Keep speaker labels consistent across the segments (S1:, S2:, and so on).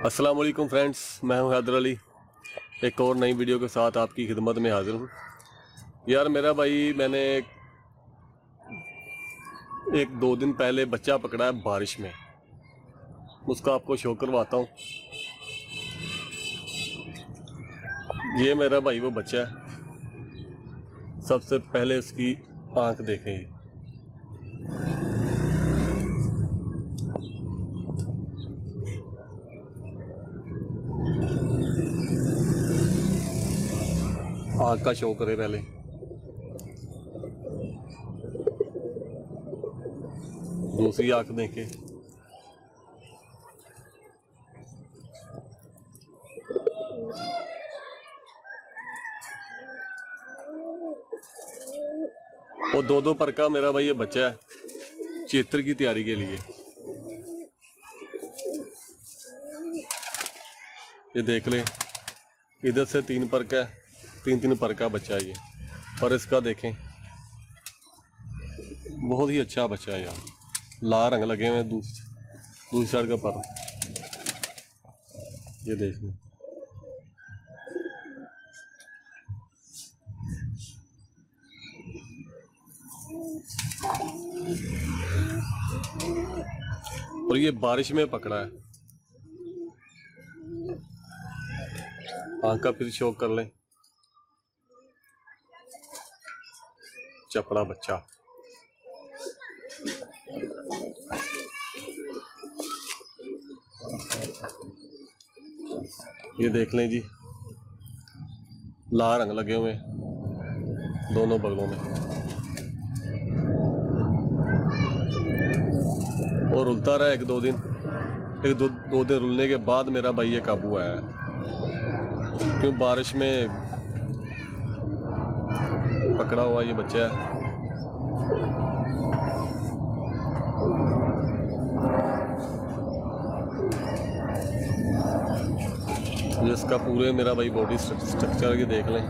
S1: अस्सलाम वालेकुम फ्रेंड्स, मैं हूं हैदर अली। एक और नई वीडियो के साथ आपकी खिदमत में हाजिर हूं। यार मेरा भाई, मैंने एक दो दिन पहले बच्चा पकड़ा है बारिश में, उसका आपको शो करवाता हूं। ये मेरा भाई वो बच्चा है। सबसे पहले उसकी आंख देखें। आंख का शो करे पहले। दूसरी आंख देखे। और दो पर का मेरा भाई ये बच्चा है चित्र की तैयारी के लिए। ये देख ले, इधर से 3 पर का, 3 पर का बच्चा है ये। और इसका देखें, बहुत ही अच्छा बच्चा है यार। लाल रंग लगे हुए हैं दूसरी साइड का पर। ये देख लें। और ये बारिश में पकड़ा है। आंख का फिर शो कर लें। चपड़ा बच्चा। ये देख लें जी, लाल रंग लगे हुए दोनों बगलों में। और रुलता रहा एक दो दिन रुलने के बाद मेरा भाई ये काबू आया है। क्यों बारिश में पकड़ा हुआ ये बच्चा है। जिसका पूरे मेरा भाई बॉडी स्ट्रक्चर के देख लें।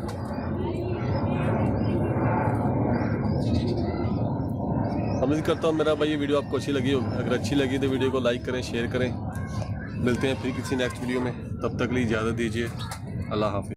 S1: उम्मीद करता हूँ मेरा भाई ये वीडियो आपको अच्छी लगी होगी। अगर अच्छी लगी तो वीडियो को लाइक करें, शेयर करें। मिलते हैं फिर किसी नेक्स्ट वीडियो में। तब तक के लिए इजाज़त दीजिए। अल्लाह हाफिज़।